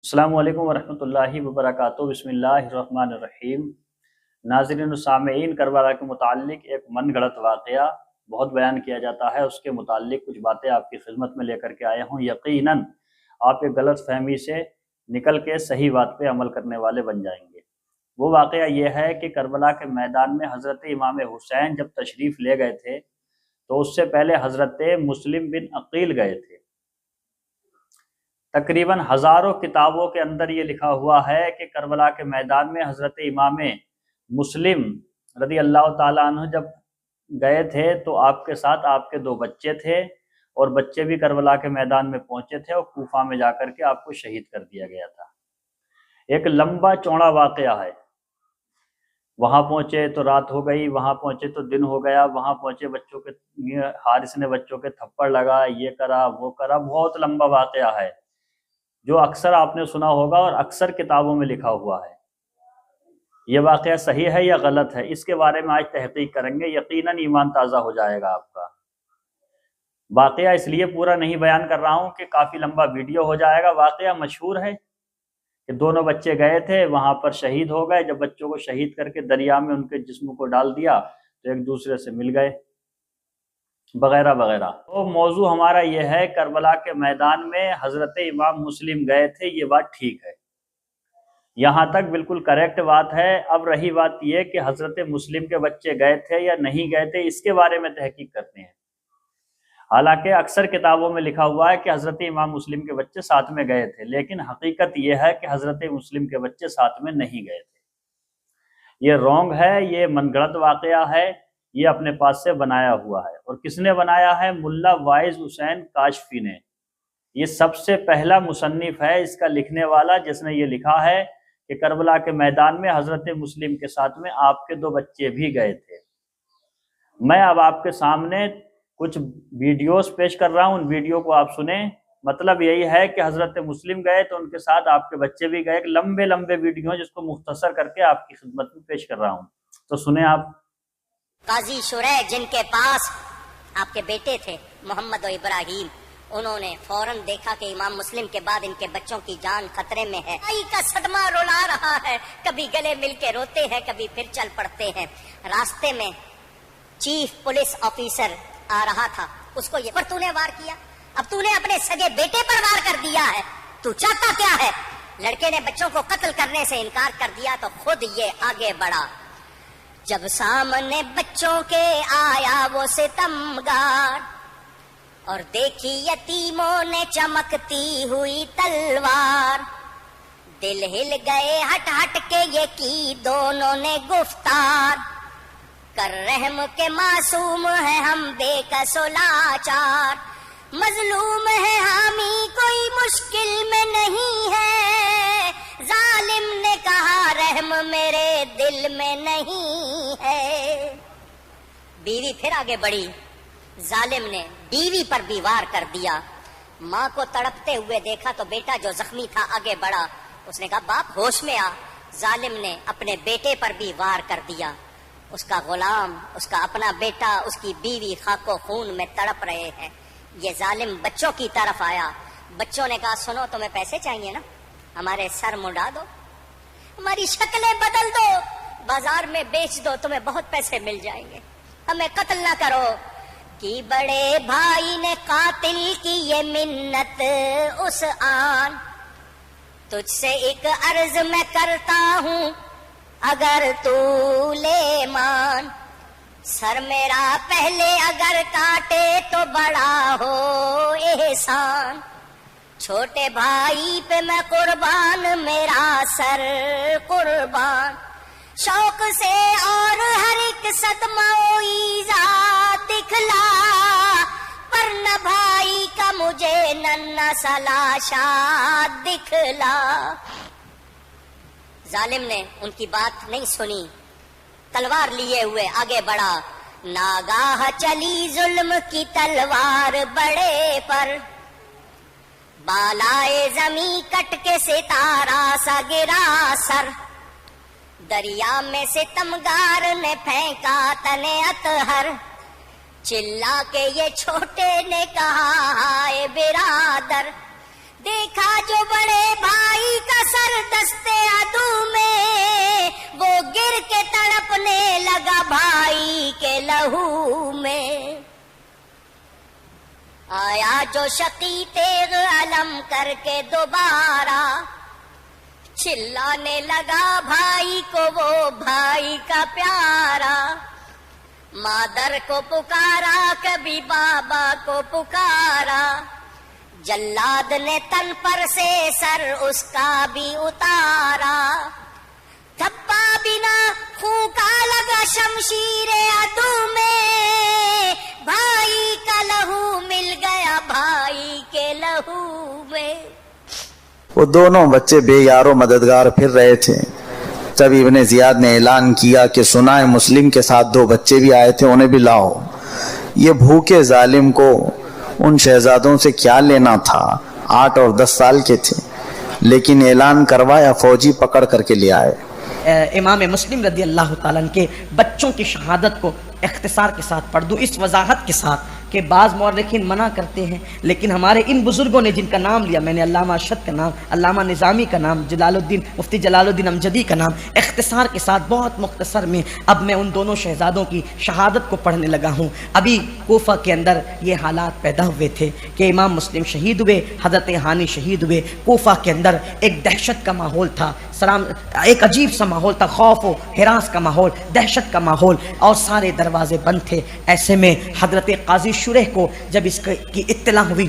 السلام علیکم ورحمۃ اللہ وبرکاتہ۔ بسم اللہ الرحمن الرحیم۔ ناظرین و سامعین، کربلا کے متعلق ایک من گھڑت واقعہ بہت بیان کیا جاتا ہے، اس کے متعلق کچھ باتیں آپ کی خدمت میں لے کر کے آیا ہوں۔ یقیناً آپ ایک غلط فہمی سے نکل کے صحیح بات پہ عمل کرنے والے بن جائیں گے۔ وہ واقعہ یہ ہے کہ کربلا کے میدان میں حضرت امام حسین جب تشریف لے گئے تھے تو اس سے پہلے حضرت مسلم بن عقیل گئے تھے۔ تقریباً ہزاروں کتابوں کے اندر یہ لکھا ہوا ہے کہ کربلا کے میدان میں حضرت امام مسلم رضی اللہ تعالیٰ عنہ جب گئے تھے تو آپ کے ساتھ آپ کے 2 بچے تھے، اور بچے بھی کربلا کے میدان میں پہنچے تھے اور کوفہ میں جا کر کے آپ کو شہید کر دیا گیا تھا۔ ایک لمبا چوڑا واقعہ ہے۔ وہاں پہنچے تو رات ہو گئی، وہاں پہنچے تو دن ہو گیا، وہاں پہنچے بچوں کے حارث نے بچوں کے تھپڑ لگا، یہ کرا وہ کرا، بہت لمبا واقعہ ہے جو اکثر آپ نے سنا ہوگا اور اکثر کتابوں میں لکھا ہوا ہے۔ یہ واقعہ صحیح ہے یا غلط ہے، اس کے بارے میں آج تحقیق کریں گے۔ یقیناً ایمان تازہ ہو جائے گا آپ کا۔ واقعہ اس لیے پورا نہیں بیان کر رہا ہوں کہ کافی لمبا ویڈیو ہو جائے گا۔ واقعہ مشہور ہے کہ دونوں بچے گئے تھے، وہاں پر شہید ہو گئے۔ جب بچوں کو شہید کر کے دریا میں ان کے جسم کو ڈال دیا تو ایک دوسرے سے مل گئے وغیرہ وغیرہ۔ تو موضوع ہمارا یہ ہے، کربلا کے میدان میں حضرت امام مسلم گئے تھے، یہ بات ٹھیک ہے، یہاں تک بالکل کریکٹ بات ہے۔ اب رہی بات یہ کہ حضرت مسلم کے بچے گئے تھے یا نہیں گئے تھے، اس کے بارے میں تحقیق کرتے ہیں۔ حالانکہ اکثر کتابوں میں لکھا ہوا ہے کہ حضرت امام مسلم کے بچے ساتھ میں گئے تھے، لیکن حقیقت یہ ہے کہ حضرت مسلم کے بچے ساتھ میں نہیں گئے تھے۔ یہ رونگ ہے، یہ من گھڑت واقعہ ہے، یہ اپنے پاس سے بنایا ہوا ہے۔ اور کس نے بنایا ہے؟ ملا واعظ حسین کاشفی نے۔ یہ سب سے پہلا مصنف ہے اس کا لکھنے والا، جس نے یہ لکھا ہے کہ کربلا کے میدان میں حضرت مسلم کے ساتھ میں آپ کے 2 بچے بھی گئے تھے۔ میں اب آپ کے سامنے کچھ ویڈیوز پیش کر رہا ہوں، ان ویڈیو کو آپ سنیں۔ مطلب یہی ہے کہ حضرت مسلم گئے تو ان کے ساتھ آپ کے بچے بھی گئے۔ ایک لمبے لمبے ویڈیو ہیں جس کو مختصر کر کے آپ کی خدمت میں پیش کر رہا ہوں، تو سنیں آپ۔ قاضی شریح جن کے پاس آپ کے بیٹے تھے محمد و ابراہیم، انہوں نے فوراً دیکھا کہ امام مسلم کے بعد ان کے بچوں کی جان خطرے میں ہے۔ آئی کا صدمہ رلا رہا ہے، کبھی گلے مل کے روتے ہیں، کبھی پھر چل پڑتے ہیں۔ راستے میں چیف پولیس آفیسر آ رہا تھا، اس کو یہ پر تو نے وار کیا، اب تو نے اپنے سگے بیٹے پر وار کر دیا ہے، تو چاہتا کیا ہے؟ لڑکے نے بچوں کو قتل کرنے سے انکار کر دیا تو خود یہ آگے بڑھا۔ جب سامنے بچوں کے آیا وہ ستمگار، اور دیکھی یتیموں نے چمکتی ہوئی تلوار، دل ہل گئے ہٹ ہٹ کے یہ کی دونوں نے گفتار، کر رحم کے معصوم ہے ہم بے کس و لاچار، مظلوم ہے حامی کوئی مشکل میں نہیں ہے، ظالم نے کہا رحم میرے دل میں نہیں ہے۔ بیوی پھر آگے بڑھی، ظالم نے بیوی پر بھی وار کر دیا۔ ماں کو تڑپتے ہوئے دیکھا تو بیٹا جو زخمی تھا آگے بڑھا، اس نے کہا باپ ہوش میں آ۔ ظالم نے اپنے بیٹے پر بھی وار کر دیا۔ اس کا غلام، اس کا اپنا بیٹا، اس کی بیوی خاک و خون میں تڑپ رہے ہیں۔ یہ ظالم بچوں کی طرف آیا۔ بچوں نے کہا سنو، تمہیں پیسے چاہیے نا، ہمارے سر منڈا دو، ہماری شکلیں بدل دو، بازار میں بیچ دو، تمہیں بہت پیسے مل جائیں گے، ہمیں قتل نہ کرو۔ کہ بڑے بھائی نے قاتل کی یہ منت اس آن، تجھ سے ایک عرض میں کرتا ہوں اگر تو لے مان، سر میرا پہلے اگر کاٹے تو بڑا ہو احسان، چھوٹے بھائی پہ میں قربان، میرا سر قربان، شوق سے اور ہر ایک صدمہ و ایزا دکھلا، پر نہ بھائی کا مجھے ننھا سا لاشا دکھلا۔ ظالم نے ان کی بات نہیں سنی، تلوار لیے ہوئے آگے بڑھا۔ ناگاہ چلی ظلم کی تلوار بڑے پر، بالائے زمیں کٹ کے ستارہ سا گرا سر، دریا میں ستمگار نے پھینکا تنے اطہر، چلا کے یہ چھوٹے نے کہا ہائے برادر، دیکھا جو بڑے بھائی کے لہو میں، آیا جو شقی تیغ علم کر کے دوبارہ، چلانے لگا بھائی کو وہ بھائی کا پیارا، مادر کو پکارا کبھی بابا کو پکارا، جلاد نے تن پر سے سر اس کا بھی اتارا، تھپا بنا خون کا لگا شمشیر عدو میں، بھائی کا لہو مل گیا بھائی کے لہو میں۔ وہ دونوں بچے بے یار و مددگار پھر رہے تھے، جب ابن زیاد نے اعلان کیا کہ سنا ہے مسلم کے ساتھ 2 بچے بھی آئے تھے، انہیں بھی لاؤ۔ یہ بھوکے ظالم کو ان شہزادوں سے کیا لینا تھا، 8 اور 10 سال کے تھے، لیکن اعلان کروایا، فوجی پکڑ کر کے لے آئے۔ امام مسلم رضی اللہ تعالیٰ عنہ کے بچوں کی شہادت کو اختصار کے ساتھ پڑھ دوں، اس وضاحت کے ساتھ کہ بعض مورخین منع کرتے ہیں، لیکن ہمارے ان بزرگوں نے جن کا نام لیا، میں نے علامہ ارشد کا نام، علامہ نظامی کا نام، مفتی جلال الدین امجدی کا نام، اختصار کے ساتھ بہت مختصر میں اب میں ان دونوں شہزادوں کی شہادت کو پڑھنے لگا ہوں۔ ابھی کوفہ کے اندر یہ حالات پیدا ہوئے تھے کہ امام مسلم شہید ہوئے، حضرت ہانی شہید ہوئے۔ کوفہ کے اندر ایک دہشت کا ماحول تھا، ایک عجیب سا ماحول تھا، خوف و ہراس کا ماحول، دہشت کا ماحول، اور سارے دروازے بند تھے۔ ایسے میں حضرت قاضی شریح کو جب اس کی اطلاع ہوئی،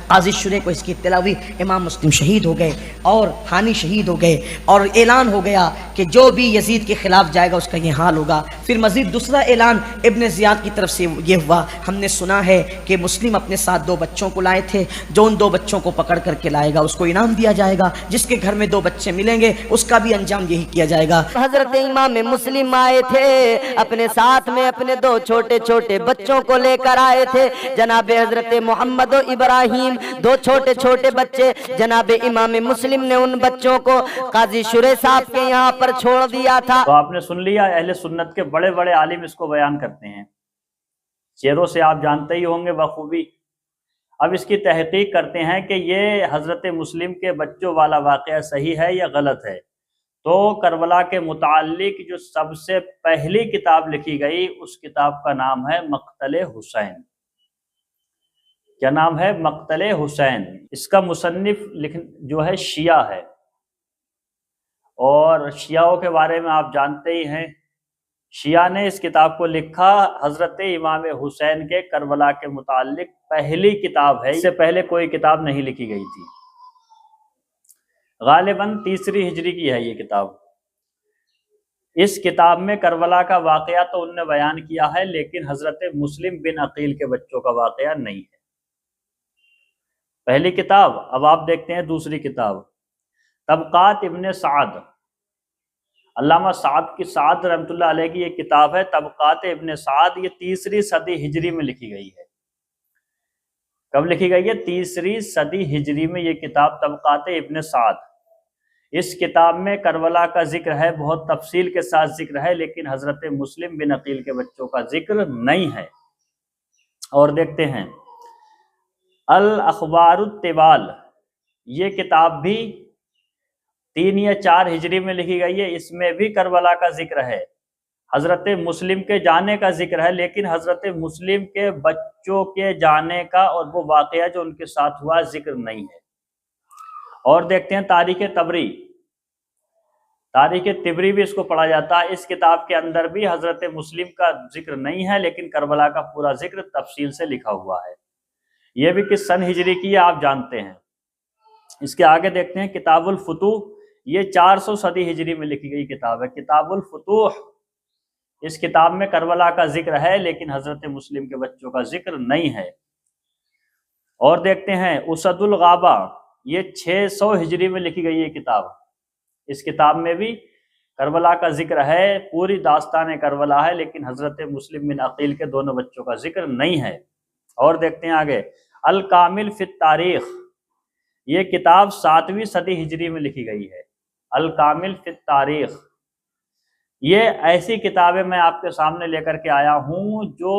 قاضی شریح کو اس کی اطلاع ہوئی، امام مسلم شہید ہو گئے اور ہانی شہید ہو گئے، اور اعلان ہو گیا کہ جو بھی یزید کے خلاف جائے گا اس کا یہ حال ہوگا۔ پھر مزید دوسرا اعلان ابن زیاد کی طرف سے یہ ہوا، ہم نے سنا ہے کہ مسلم اپنے ساتھ 2 بچوں کو لائے تھے، جو ان 2 بچوں کو پکڑ کر کے لائے گا اس کو انعام دیا جائے گا، جس کے گھر میں 2 بچے ملیں گے اس کا بھی انجام یہی کیا جائے گا۔ حضرت امام مسلم آئے تھے، اپنے ساتھ میں اپنے 2 چھوٹے چھوٹے بچوں کو لے کر آئے تھے، جناب حضرت محمد و ابراہیم، 2 چھوٹے چھوٹے بچے۔ جناب امام مسلم نے ان بچوں کو قاضی شریح صاحب کے یہاں پر چھوڑ دیا تھا۔ تو آپ نے سن لیا، اہل سنت کے بڑے بڑے عالم اس کو بیان کرتے ہیں، چہروں سے آپ جانتے ہی ہوں گے بخوبی۔ اب اس کی تحقیق کرتے ہیں کہ یہ حضرت مسلم کے بچوں والا واقعہ صحیح ہے یا غلط ہے۔ تو کربلا کے متعلق جو سب سے پہلی کتاب لکھی گئی اس کتاب کا نام ہے مقتل حسین۔ کیا نام ہے؟ مقتل حسین۔ اس کا مصنف جو ہے شیعہ ہے، اور شیعوں کے بارے میں آپ جانتے ہی ہیں، شیعہ نے اس کتاب کو لکھا حضرت امام حسین کے کربلا کے متعلق پہلی کتاب ہے، اس سے پہلے کوئی کتاب نہیں لکھی گئی تھی۔ غالباً 3 ہجری کی ہے یہ کتاب۔ اس کتاب میں کربلا کا واقعہ تو انہوں نے بیان کیا ہے، لیکن حضرت مسلم بن عقیل کے بچوں کا واقعہ نہیں ہے۔ پہلی کتاب۔ اب آپ دیکھتے ہیں دوسری کتاب، طبقات ابن سعد۔ علامہ سعد رحمۃ اللہ علیہ کی یہ کتاب ہے طبقات ابن سعد، یہ 3 صدی ہجری میں لکھی گئی ہے۔ کب لکھی گئی ہے؟ 3 صدی ہجری میں یہ کتاب طبقات ابن سعد۔ اس کتاب میں کربلا کا ذکر ہے، بہت تفصیل کے ساتھ ذکر ہے، لیکن حضرت مسلم بن عقیل کے بچوں کا ذکر نہیں ہے۔ اور دیکھتے ہیں الاخبار الطوال، یہ کتاب بھی 3 یا 4 ہجری میں لکھی گئی ہے، اس میں بھی کربلا کا ذکر ہے، حضرت مسلم کے جانے کا ذکر ہے، لیکن حضرت مسلم کے بچوں کے جانے کا اور وہ واقعہ جو ان کے ساتھ ہوا ذکر نہیں ہے۔ اور دیکھتے ہیں تاریخ طبری۔ تاریخ طبری بھی اس کو پڑھا جاتا ہے، اس کتاب کے اندر بھی حضرت مسلم کا ذکر نہیں ہے، لیکن کربلا کا پورا ذکر تفصیل سے لکھا ہوا ہے۔ یہ بھی کس سن ہجری کی ہے آپ جانتے ہیں۔ اس کے آگے دیکھتے ہیں کتاب الفتوح، یہ 400 صدی ہجری میں لکھی گئی کتاب ہے، کتاب الفتوح۔ اس کتاب میں کربلا کا ذکر ہے، لیکن حضرت مسلم کے بچوں کا ذکر نہیں ہے۔ اور دیکھتے ہیں اسد الغابہ، یہ 600 ہجری میں لکھی گئی یہ کتاب۔ اس کتاب میں بھی کربلا کا ذکر ہے، پوری داستان کربلا ہے، لیکن حضرت مسلم بن عقیل کے دونوں بچوں کا ذکر نہیں ہے۔ اور دیکھتے ہیں آگے الکامل فی التاریخ، یہ کتاب 7ویں صدی ہجری میں لکھی گئی ہے، الکامل فی التاریخ۔ یہ ایسی کتابیں میں آپ کے سامنے لے کر کے آیا ہوں جو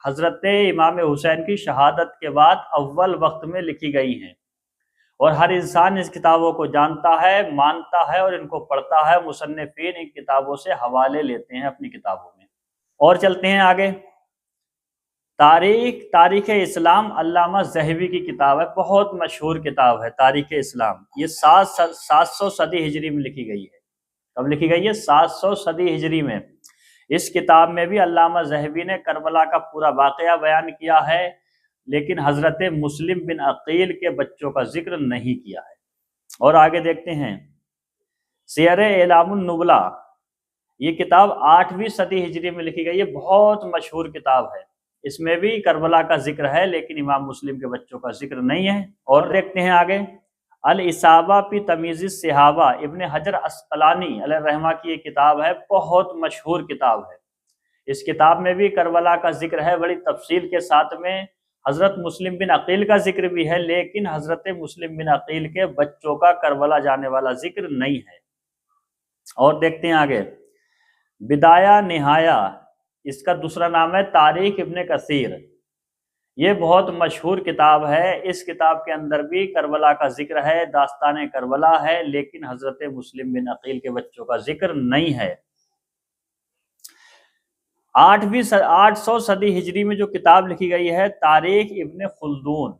حضرت امام حسین کی شہادت کے بعد اول وقت میں لکھی گئی ہیں، اور ہر انسان اس کتابوں کو جانتا ہے، مانتا ہے اور ان کو پڑھتا ہے۔ مصنفین ان کتابوں سے حوالے لیتے ہیں اپنی کتابوں میں۔ اور چلتے ہیں آگے. تاریخ اسلام علامہ ذہبی کی کتاب ہے، بہت مشہور کتاب ہے تاریخ اسلام. یہ 700 صدی ہجری میں لکھی گئی ہے. کب لکھی گئی ہے؟ 700 صدی ہجری میں. اس کتاب میں بھی علامہ ذہبی نے کربلا کا پورا واقعہ بیان کیا ہے، لیکن حضرت مسلم بن عقیل کے بچوں کا ذکر نہیں کیا ہے. اور آگے دیکھتے ہیں سیر اعلام النبلا. یہ کتاب 8ویں صدی ہجری میں لکھی گئی ہے، بہت مشہور کتاب ہے. اس میں بھی کربلا کا ذکر ہے لیکن امام مسلم کے بچوں کا ذکر نہیں ہے. اور دیکھتے ہیں آگے الاصابہ فی تمییز الصحابہ. ابن حجر عسقلانی علیہ الرحمہ کی یہ کتاب ہے، بہت مشہور کتاب ہے. اس کتاب میں بھی کربلا کا ذکر ہے بڑی تفصیل کے ساتھ میں. حضرت مسلم بن عقیل کا ذکر بھی ہے لیکن حضرت مسلم بن عقیل کے بچوں کا کربلا جانے والا ذکر نہیں ہے. اور دیکھتے ہیں آگے بدایہ نہایہ. اس کا دوسرا نام ہے تاریخ ابن کثیر. یہ بہت مشہور کتاب ہے. اس کتاب کے اندر بھی کربلا کا ذکر ہے، داستان کربلا ہے، لیکن حضرت مسلم بن عقیل کے بچوں کا ذکر نہیں ہے. 800 صدی ہجری میں جو کتاب لکھی گئی ہے تاریخ ابن خلدون،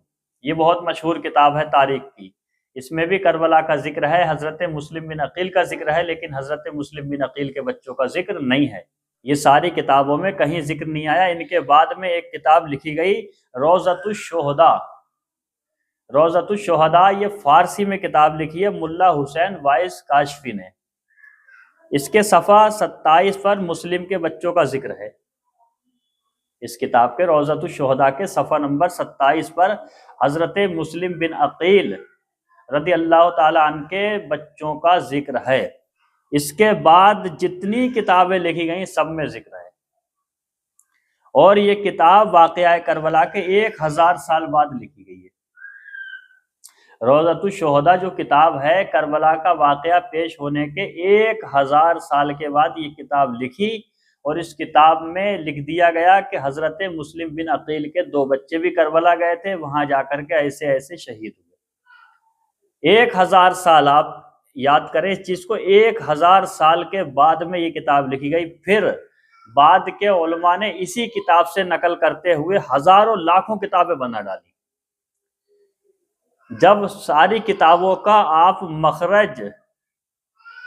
یہ بہت مشہور کتاب ہے تاریخ کی. اس میں بھی کربلا کا ذکر ہے، حضرت مسلم بن عقیل کا ذکر ہے، لیکن حضرت مسلم بن عقیل کے بچوں کا ذکر نہیں ہے. یہ ساری کتابوں میں کہیں ذکر نہیں آیا. ان کے بعد میں ایک کتاب لکھی گئی روضۃ الشہداء. روضۃ الشہداء یہ فارسی میں کتاب لکھی ہے ملا حسین وائس کاشفی نے. اس کے صفحہ 27 پر مسلم کے بچوں کا ذکر ہے. اس کتاب کے روضۃ الشہداء کے صفحہ نمبر 27 پر حضرت مسلم بن عقیل رضی اللہ تعالی عنہ کے بچوں کا ذکر ہے. اس کے بعد جتنی کتابیں لکھی گئیں سب میں ذکر ہے. اور یہ کتاب واقعہ کربلا کے 1000 سال بعد لکھی گئی ہے. روضۃ الشہداء جو کتاب ہے کربلا کا واقعہ پیش ہونے کے 1000 سال کے بعد یہ کتاب لکھی، اور اس کتاب میں لکھ دیا گیا کہ حضرت مسلم بن عقیل کے 2 بچے بھی کربلا گئے تھے، وہاں جا کر کے ایسے ایسے شہید ہوئے. 1000 سال، آپ یاد کریں اس چیز کو، 1000 سال کے بعد میں یہ کتاب لکھی گئی. پھر بعد کے علماء نے اسی کتاب سے نقل کرتے ہوئے ہزاروں لاکھوں کتابیں بنا ڈالی. جب ساری کتابوں کا آپ مخرج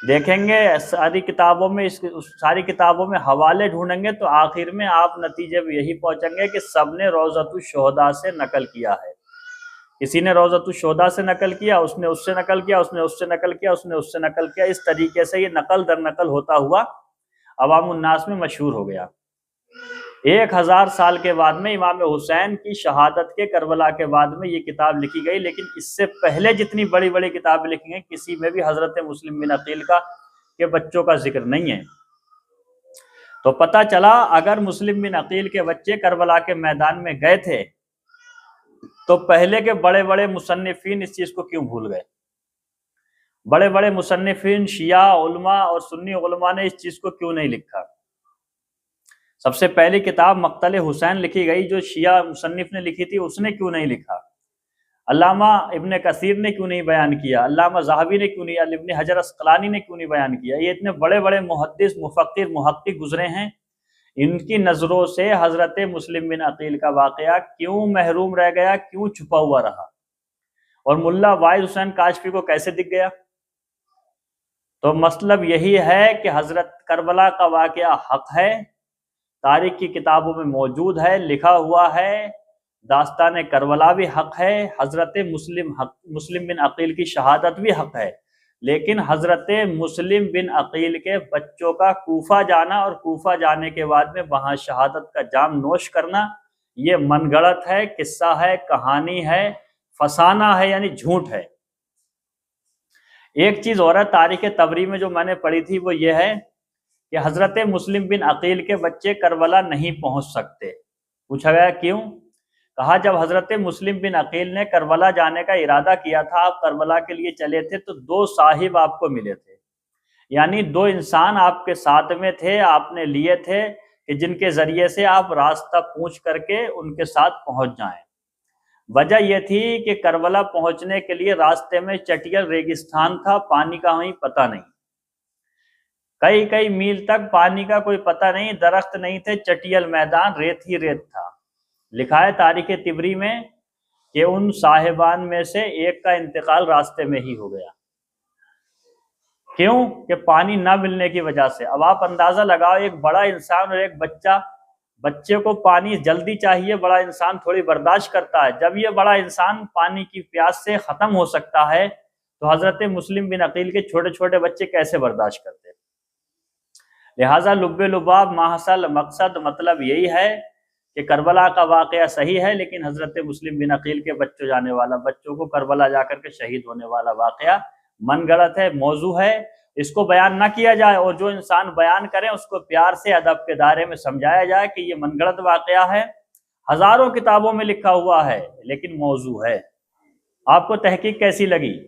دیکھیں گے، ساری کتابوں میں حوالے ڈھونڈیں گے تو آخر میں آپ نتیجے میں یہی پہنچیں گے کہ سب نے روضۃ الشہداء سے نقل کیا ہے. کسی نے روضۃ الشہداء سے نقل کیا، اس نے اس سے نقل کیا، اس نے اس سے نقل کیا، اس نے اس سے نقل کیا. اس طریقے سے یہ نقل در نقل ہوتا ہوا عوام الناس میں مشہور ہو گیا. 1000 سال کے بعد میں امام حسین کی شہادت کے کربلا کے بعد میں یہ کتاب لکھی گئی، لیکن اس سے پہلے جتنی بڑی بڑی کتابیں لکھی گئی کسی میں بھی حضرت مسلم بن عقیل کے بچوں کا ذکر نہیں ہے. تو پتہ چلا اگر مسلم بن عقیل کے بچے کربلا کے میدان میں گئے تھے تو پہلے کے بڑے بڑے مصنفین اس چیز کو کیوں بھول گئے؟ بڑے بڑے مصنفین شیعہ علماء اور سنی علماء نے اس چیز کو کیوں نہیں لکھا؟ سب سے پہلی کتاب مقتل حسین لکھی گئی جو شیعہ مصنف نے لکھی تھی، اس نے کیوں نہیں لکھا؟ علامہ ابن کثیر نے کیوں نہیں بیان کیا؟ علامہ ذہبی نے کیوں نہیں؟ ابن حجر عسقلانی نے کیوں نہیں بیان کیا؟ یہ اتنے بڑے بڑے محدث، مفکر، محقق گزرے ہیں، ان کی نظروں سے حضرت مسلم بن عقیل کا واقعہ کیوں محروم رہ گیا، کیوں چھپا ہوا رہا، اور ملا وائس حسین کاشفی کو کیسے دکھ گیا؟ تو مطلب یہی ہے کہ حضرت کربلا کا واقعہ حق ہے، تاریخ کی کتابوں میں موجود ہے، لکھا ہوا ہے. داستان کربلا بھی حق ہے، حضرت مسلم بن عقیل کی شہادت بھی حق ہے، لیکن حضرت مسلم بن عقیل کے بچوں کا کوفہ جانا اور کوفہ جانے کے بعد میں وہاں شہادت کا جام نوش کرنا یہ من گڑت ہے، قصہ ہے، کہانی ہے، فسانہ ہے، یعنی جھوٹ ہے. ایک چیز اور ہے تاریخ تبری میں جو میں نے پڑھی تھی وہ یہ ہے کہ حضرت مسلم بن عقیل کے بچے کربلا نہیں پہنچ سکتے. پوچھا گیا کیوں؟ کہا جب حضرت مسلم بن عقیل نے کربلا جانے کا ارادہ کیا تھا، آپ کربلا کے لیے چلے تھے تو 2 صاحب آپ کو ملے تھے، یعنی 2 انسان آپ کے ساتھ میں تھے، آپ نے لیے تھے کہ جن کے ذریعے سے آپ راستہ پوچھ کر کے ان کے ساتھ پہنچ جائیں. وجہ یہ تھی کہ کربلا پہنچنے کے لیے راستے میں چٹیل ریگستان تھا، پانی کا وہیں پتہ نہیں. کئی کئی میل تک پانی کا کوئی پتہ نہیں، درخت نہیں تھے، چٹیل میدان، ریت ہی ریت تھا۔ لکھا ہے تاریخ تبری میں کہ ان صاحبان میں سے ایک کا انتقال راستے میں ہی ہو گیا۔ کیوں؟ کہ پانی نہ ملنے کی وجہ سے۔ اب آپ اندازہ لگاؤ، ایک بڑا انسان اور ایک بچے کو پانی جلدی چاہیے، بڑا انسان تھوڑی برداشت کرتا ہے، جب یہ بڑا انسان پانی کی پیاس سے ختم ہو سکتا ہے تو حضرت مسلم بن عقیل کے چھوٹے چھوٹے بچے کیسے برداشت کرتے؟ لہٰذا لب لباب ماحصل مقصد مطلب یہی ہے کہ کربلا کا واقعہ صحیح ہے، لیکن حضرت مسلم بن عقیل کے بچوں کو کربلا جا کر کے شہید ہونے والا واقعہ من گڑت ہے، موضوع ہے، اس کو بیان نہ کیا جائے، اور جو انسان بیان کرے اس کو پیار سے ادب کے دائرے میں سمجھایا جائے کہ یہ من گڑت واقعہ ہے، ہزاروں کتابوں میں لکھا ہوا ہے لیکن موضوع ہے۔ آپ کو تحقیق کیسی لگی؟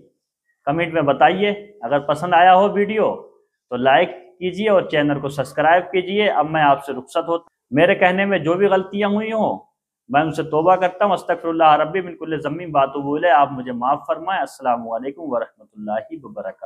کمنٹ میں بتائیے۔ اگر پسند آیا ہو ویڈیو تو لائک کیجئے اور چینل کو سبسکرائب کیجئے۔ اب میں آپ سے رخصت ہوتا ہوں۔ میرے کہنے میں جو بھی غلطیاں ہوئی ہوں میں ان سے توبہ کرتا ہوں، استغفر اللہ ربی من کل ذنب واتوب الیہ۔ آپ مجھے معاف فرمائیں۔ السلام علیکم ورحمۃ اللہ وبرکاتہ۔